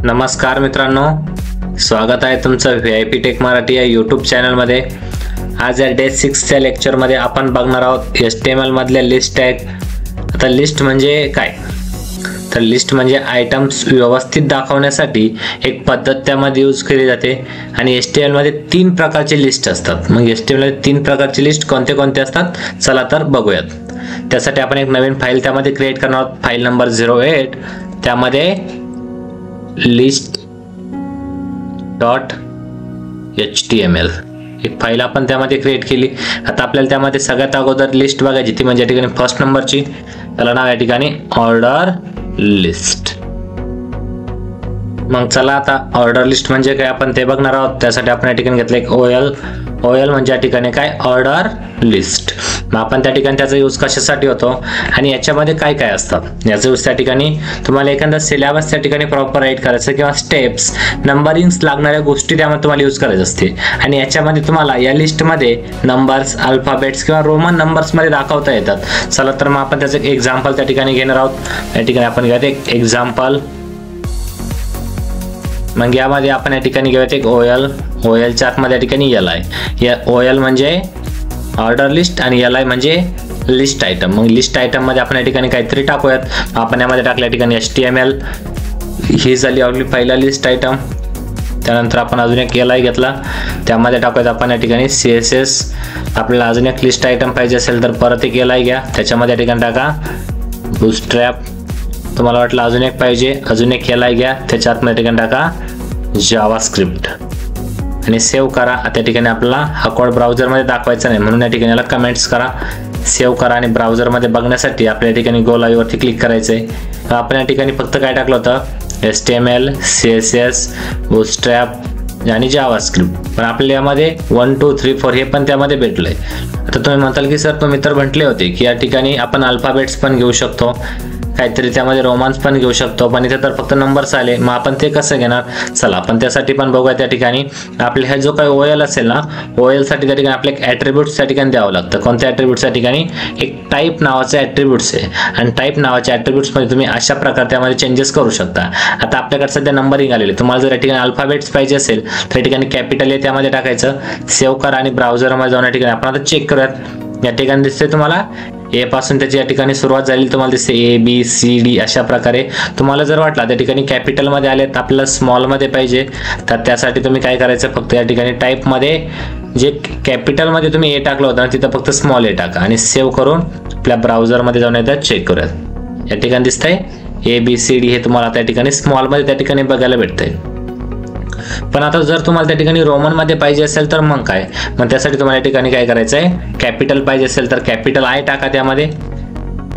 नमस्कार मित्रांनो, स्वागत आहे तुमचं VIP टेक मराठी या यूट्यूब चॅनलमध्ये। आज या डे 6च्या लेक्चरमध्ये आपण बघणार आहोत HTML मधले लिस्ट टॅग। आता लिस्ट म्हणजे काय? तर लिस्ट म्हणजे आयटम्स व्यवस्थित दाखवण्यासाठी एक पद्धत त्यामध्ये यूज केली जाते आणि HTML मध्ये 3 प्रकारचे लिस्ट असतात। मग HTML मध्ये 3 प्रकारचे लिस्ट कोणते कोणते असतात चला तर बघूयात। त्यासाठी आपण एक नवीन फाईल त्यामध्ये क्रिएट करणार आहोत, फाईल नंबर 08। त्यामध्ये list.html एक फाईल आपण त्यामध्ये क्रिएट केली। आता आपल्याला त्यामध्ये सगळ्यात अगोदर लिस्ट बघायची ती म्हणजे या ठिकाणी फर्स्ट नंबरची, त्याला नाव या ठिकाणी ऑर्डर लिस्ट। मग चला आता ऑर्डर लिस्ट म्हणजे काय आपण ते बघणार आहोत। त्यासाठी आपण या ठिकाणी घेतलं एक OL म्हणजे या ठिकाणी काय ऑर्डर लिस्ट। मग आपण त्या ठिकाणी त्याचा यूज कशासाठी होतो आणि याच्यामध्ये काय काय असतात याचा यूज त्या ठिकाणी तुम्हाला एखादा सिलेबस त्या ठिकाणी प्रॉपर राईट करायचं किंवा स्टेप्स नंबरिंग्स लागणाऱ्या गोष्टी त्यामध्ये तुम्हाला यूज करायचे असते आणि याच्यामध्ये तुम्हाला या लिस्टमध्ये नंबर्स अल्फाबेट्स किंवा रोमन नंबर्स मध्ये दाखवता येतात। चला तर मग आपण त्याचं एक एक्झाम्पल त्या ठिकाणी घेणार आहोत। या ठिकाणी आपण घेऊयात एक एक्झाम्पल। मग यामध्ये आपण या ठिकाणी घेऊयात एक OL च्या आतमध्ये या ठिकाणी LI। या OL म्हणजे ऑर्डर लिस्ट आणि LI म्हणजे लिस्ट आयटम। मग लिस्ट आयटम मध्ये आपण या ठिकाणी काहीतरी टाकूयात। आपण यामध्ये टाकल्या ठिकाणी HTML ही झाली आपली पहिला लिस्ट आयटम। त्यानंतर आपण अजून एक LI घेतला, त्यामध्ये टाकूयात आपण या ठिकाणी CSS। आपल्याला अजून एक लिस्ट आयटम पाहिजे असेल तर परत एक LI घ्या, त्याच्यामध्ये या ठिकाणी टाका बूटस्ट्रॅप। तुम्हाला वाटलं अजून एक पाहिजे, अजून एक LI घ्या, त्याच्या आतमध्ये ठिकाणी टाका जावास्क्रिप्ट आणि सेव्ह करा। त्या ठिकाणी आपल्याला हा कोड ब्राउझर मध्ये दाखवायचा नाही म्हणून या ठिकाणी याला कमेंट्स करा, सेव्ह करा आणि ब्राउझर मध्ये बघण्यासाठी आपल्या या ठिकाणी गो लाईव्ह वरती क्लिक करायचंय। आपण या ठिकाणी फक्त काय टाकलं होतं HTML CSS बूटस्ट्रॅप आणि जावास्क्रिप्ट, पण आपल्या यामध्ये 1 2 3 4 हे पण त्यामध्ये भेटलंय। आता तुम्ही म्हणताल की सर तुम्ही तर म्हटले होते की या ठिकाणी आपण अल्फाबेट्स पण घेऊ शकतो, काहीतरी त्यामध्ये रोमान्स पण घेऊ शकतो, पण इथे तर फक्त नंबर्स आले, मग आपण ते कसं घेणार? चला आपण त्यासाठी पण बघूया। त्या ठिकाणी आपले हा जो काही OL असेल ना, OL साठी त्या ठिकाणी आपले एक ॲट्रिब्यूट्स त्या ठिकाणी द्यावं लागतं। कोणत्या ॲट्रिब्यूट्स त्या ठिकाणी एक टाईप नावाचं ॲट्रिब्यूट्स आहे आणि टाईप नावाच्या ॲट्रिब्यूट्स मध्ये तुम्ही अशा प्रकारे त्यामध्ये चेंजेस करू शकता। आता आपल्याकडे सध्या नंबरिंग आलेले, तुम्हाला जर या ठिकाणी अल्फाबेट्स पाहिजे असेल तर या ठिकाणी कॅपिटल ए त्यामध्ये टाकायचं, सेव्ह करा आणि ब्राउझरमध्ये जाऊन या ठिकाणी आपण आता चेक करूयात। या ठिकाणी दिसते तुम्हाला A पासून त्याची या ठिकाणी सुरुवात झाली तुम्हाला दिसते ABCD अशा प्रकारे। तुम्हाला जर वाटला त्या ठिकाणी कॅपिटल मध्ये आले तर आपल्याला स्मॉल मध्ये पाहिजे तर त्यासाठी तुम्ही काय करायचं, फक्त या ठिकाणी टाईप मध्ये जे कॅपिटल मध्ये तुम्ही A टाकलं होतं ना तिथं फक्त स्मॉल A टाका आणि सेव्ह करून आपल्या ब्राउझर मध्ये जाऊन एकदा चेक करूयात। या ठिकाणी दिसतंय ABCD हे तुम्हाला त्या ठिकाणी स्मॉल मध्ये त्या ठिकाणी बघायला भेटतंय। पण आता जर तुम्हाला त्या ठिकाणी रोमन मध्ये पाहिजे असेल तर मग काय, मग त्यासाठी तुम्हाला या ठिकाणी काय करायचंय, कॅपिटल पाहिजे असेल तर कॅपिटल I टाका, त्यामध्ये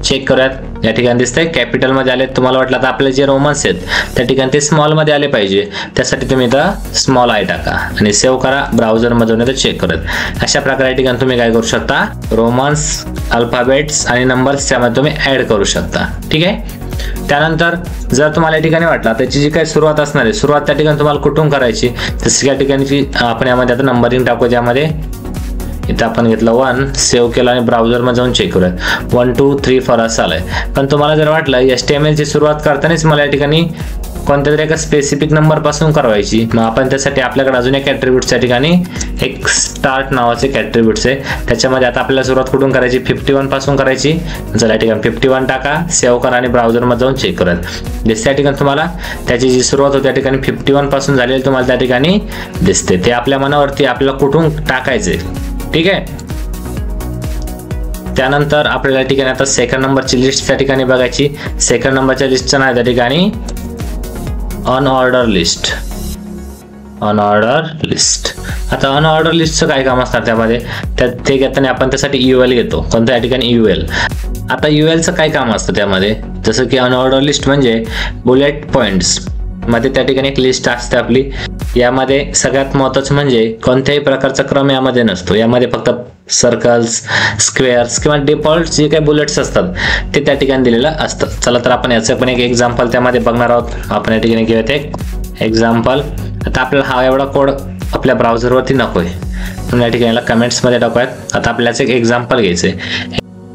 चेक करूयात। या ठिकाणी दिसतंय कॅपिटल मध्ये आले, तुम्हाला वाटलं तर आपले जे रोमन्स आहेत त्या ठिकाणी ते स्मॉल मध्ये आले पाहिजे, त्यासाठी तुम्ही इथं स्मॉल I टाका आणि सेव्ह करा, ब्राउझर मधून इथं चेक करत। अशा प्रकारे या ठिकाणी तुम्ही काय करू शकता, रोमन्स अल्फाबेट्स आणि नंबर्स त्यामध्ये तुम्ही ऍड करू शकता। ठीक आहे। त्यानंतर जर तुम्हाला या ठिकाणी वाटला त्याची जी काही सुरुवात असणार आहे, सुरुवात त्या ठिकाणी तुम्हाला कुठून करायची, तशी या ठिकाणी आपण यामध्ये आता नंबरिंग टाकू। त्यामध्ये इथं आपण घेतलं 1, सेव्ह केलं आणि ब्राउझर मध्ये जाऊन चेक करूयात 1 2 3 4 असं आलंय। पण तुम्हाला जर वाटलं HTML ची सुरुवात करतानाच मला या ठिकाणी कोणत्या तरी एका स्पेसिफिक नंबर पासून करायची, मग आपण त्यासाठी आपल्याकडे अजून एक ॲट्रिब्यूट्स त्या ठिकाणी एक स्टार्ट नावाचे ॲट्रिब्यूट्स आहे, त्याच्यामध्ये आता आपल्याला सुरुवात कुठून करायची, 51 पासून करायची। चला या ठिकाणी 51 टाका, सेव्ह करा आणि ब्राउझर मध्ये जाऊन चेक करूयात। दिसते या ठिकाणी तुम्हाला त्याची जी सुरुवात होती त्या ठिकाणी 51 पासून झालेली तुम्हाला त्या ठिकाणी दिसते। ते आपल्या मनावरती आपल्याला कुठून टाकायचे। ठीक आहे। त्यानंतर आपल्याला या ठिकाणी आता सेकंड नंबरची लिस्ट त्या ठिकाणी बघायची। सेकंड नंबरच्या लिस्टचं नाव त्या ठिकाणी अनऑर्डर लिस्ट। Unordered list. आता अनऑर्डर लिस्टचं काय काम असणार त्यामध्ये, ते घेताना आपण त्यासाठी UL घेतो। कोणत्या या ठिकाणी UL। आता ULचं काय काम असतं त्यामध्ये, जसं की अनऑर्डर लिस्ट म्हणजे बुलेट पॉइंट्स मध्ये त्या ठिकाणी एक लिस्ट असते आपली। यामध्ये सगळ्यात महत्त्वाचं म्हणजे कोणत्याही प्रकारचा क्रम यामध्ये नसतो, यामध्ये फक्त सर्कल्स स्क्वेअर्स किंवा डिफॉल्ट जे काही बुलेट्स असतात ते त्या ठिकाणी दिलेलं असतं। चला तर आपण याचं पण एक एक्झाम्पल त्यामध्ये बघणार आहोत। आपण या ठिकाणी घेऊयात एक एक्झाम्पल। आता आपल्याला हा एवढा कोड आपल्या ब्राउझरवरती नकोय म्हणून या ठिकाणी याला कमेंट्स मध्ये टाकूयात। आता आपल्याला एक एक्झाम्पल घ्यायचंय,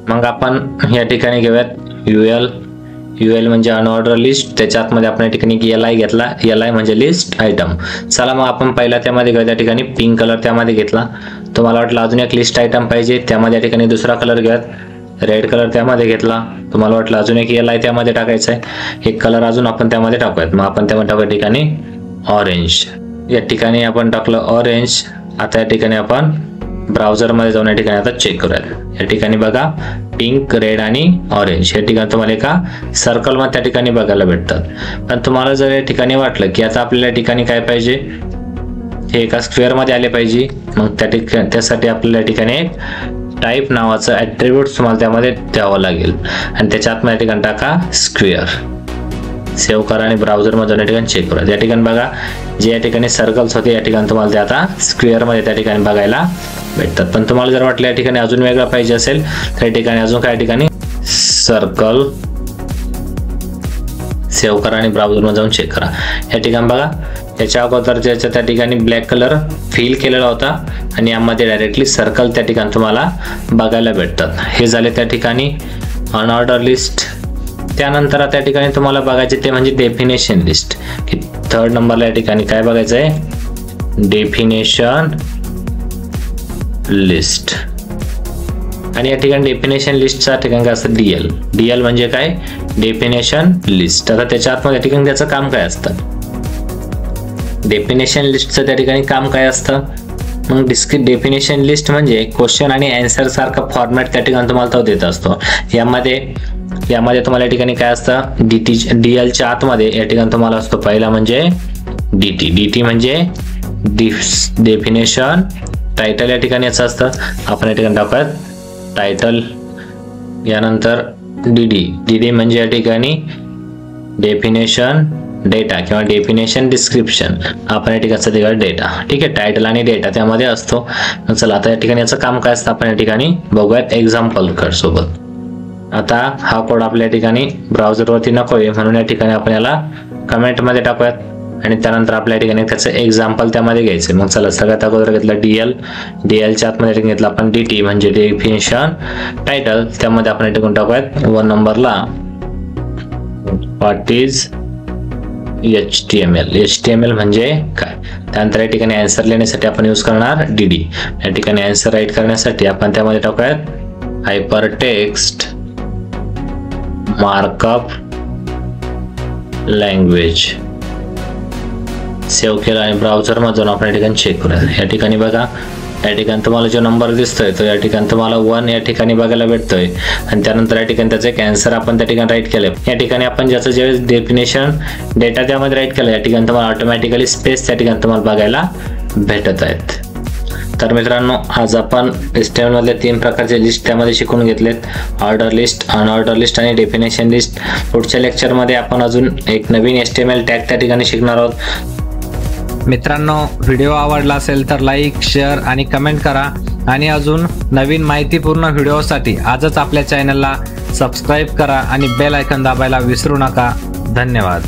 मग आपण या ठिकाणी घेऊयात UL म्हणजे अनऑर्डर लिस्ट, त्याच्या आतमध्ये आपण या ठिकाणी LI घेतला, LI म्हणजे लिस्ट आयटम. चला मग आपण पहिला त्यामध्ये घेऊया, त्या ठिकाणी पिंक कलर त्यामध्ये घेतला. तुम्हाला वाटलं अजून एक लिस्ट आयटम पाहिजे, त्यामध्ये या ठिकाणी दुसरा कलर घ्या, रेड कलर त्यामध्ये घेतला. तुम्हाला वाटलं अजून एक LI त्यामध्ये टाकायचा आहे, एक कलर अजून आपण त्यामध्ये टाकूयात. मग आपण त्यामध्ये टाकूया ठिकाणी ऑरेंज. या ठिकाणी आपण टाकलं ऑरेंज. आता या ठिकाणी आपण ब्राउझरमध्ये जाऊन या ठिकाणी आता चेक करूयात. या ठिकाणी बघा पिंक, रेड आणि ऑरेंज या ठिकाणी तुम्हाला एका सर्कलमध्ये त्या ठिकाणी बघायला भेटतात. पण तुम्हाला जर या ठिकाणी वाटलं की आता आपल्याला या ठिकाणी काय पाहिजे, हे एका स्क्वेअरमध्ये आले पाहिजे, मग त्यासाठी आपल्याला या ठिकाणी एक टाईप नावाचं ॲट्रिब्यूट तुम्हाला त्यामध्ये द्यावं लागेल आणि त्याच्या आतमध्ये या ठिकाणी टाका स्क्वेअर. सेव्ह करा आणि ब्राउझरमध्ये या ठिकाणी चेक करा. या ठिकाणी बघा जे या ठिकाणी सर्कल्स होते या ठिकाणी तुम्हाला ते आता स्क्वेअरमध्ये त्या ठिकाणी बघायला भेटतात. पण तुम्हाला जर वाटलं या ठिकाणी अजून वेगळं पाहिजे असेल तर या ठिकाणी अजून काय ठिकाणी सर्कल सेव्ह करा आणि ब्राउझरमध्ये जाऊन चेक करा. या ठिकाणी बघा याच्या अगोदर ज्याच्या त्या ठिकाणी ब्लॅक कलर फिल केलेला होता आणि यामध्ये डायरेक्टली सर्कल त्या ठिकाणी तुम्हाला बघायला भेटतात. हे झाले त्या ठिकाणी अनऑर्डर लिस्ट. त्यानंतर त्या ठिकाणी तुम्हाला बघायचे ते म्हणजे डेफिनेशन लिस्ट, की थर्ड नंबरला या ठिकाणी काय बघायचं आहे, डेफिनेशन लिस्ट. आणि या ठिकाणी डेफिनेशन लिस्टचा ठिकाणी काय असतं, DL म्हणजे काय, डेफिनेशन लिस्ट. आता त्याच्या आतमध्ये या ठिकाणी त्याचं काम काय असतं, डेफिनेशन लिस्टचं त्या ठिकाणी काम काय असतं. मग डेफिनेशन लिस्ट म्हणजे क्वेश्चन आणि आन्सर सारखा फॉर्मॅट त्या ठिकाणी तुम्हाला तो देत असतो. यामध्ये तुम्हाला या ठिकाणी काय असतं, DLच्या आतमध्ये या ठिकाणी तुम्हाला असतो पहिला म्हणजे DT म्हणजे डेफिनेशन टायटल. या ठिकाणी याचं असतं, आपण या ठिकाणी टाकूयात टायटल. यानंतर DD म्हणजे या ठिकाणी डेफिनेशन डेटा किंवा डेफिनेशन डिस्क्रिप्शन, आपण या ठिकाणी देऊया डेटा. ठीक आहे, टायटल आणि डेटा त्यामध्ये असतो. चला आता या ठिकाणी याचं काम काय असतं आपण या ठिकाणी बघूयात एक्झाम्पल कोड सोबत. आता हा कोड आपल्या ठिकाणी ब्राउझरवरती नको आहे म्हणून या ठिकाणी आपण याला कमेंटमध्ये टाकूयात आणि त्यानंतर आपल्या ठिकाणी त्याचं एक्झाम्पल त्यामध्ये घ्यायचं. मग चला सगळ्यात अगोदर घेतलं DLच्या आतमध्ये घेतलं आपण DT म्हणजे डेफिनेशन टायटल. त्यामध्ये आपण ठिकाणी टाकूयात 1 नंबरला व्हॉट इज HTML म्हणजे काय. त्यानंतर या ठिकाणी आन्सर लिहिण्यासाठी आपण यूज करणार DD. या ठिकाणी आन्सर राईट करण्यासाठी आपण त्यामध्ये टाकूयात हायपरटेक्स्ट मार्कअप लँग्वेज. सेव्ह केला आणि ब्राउझरमध्ये जाऊन आपण या ठिकाणी चेक करूया. या ठिकाणी बघा या ठिकाणी तुम्हाला जो नंबर दिसतोय तो या ठिकाणी तुम्हाला 1 या ठिकाणी बघायला भेटतोय आणि त्यानंतर या ठिकाणी त्याचा एक आन्सर आपण त्या ठिकाणी राईट केलंय. या ठिकाणी आपण ज्याचं जे डेफिनेशन डेटा त्यामध्ये राईट केलं या ठिकाणी तुम्हाला ऑटोमॅटिकली स्पेस त्या ठिकाणी तुम्हाला बघायला भेटत आहेत. तर मित्रांनो आज आपण HTML मधले 3 प्रकारचे लिस्ट त्यामध्ये शिकून घेतलेत, ऑर्डर लिस्ट, अनऑर्डर लिस्ट आणि डेफिनेशन लिस्ट. पुढच्या लेक्चरमध्ये आपण अजून एक नवीन HTML टॅग त्या ठिकाणी शिकणार आहोत. मित्रांनो व्हिडिओ आवडला असेल तर लाईक, शेअर आणि कमेंट करा आणि अजून नवीन माहितीपूर्ण व्हिडिओसाठी आजच आपल्या चॅनलला सबस्क्राईब करा आणि बेल आयकॉन दाबायला विसरू नका. धन्यवाद.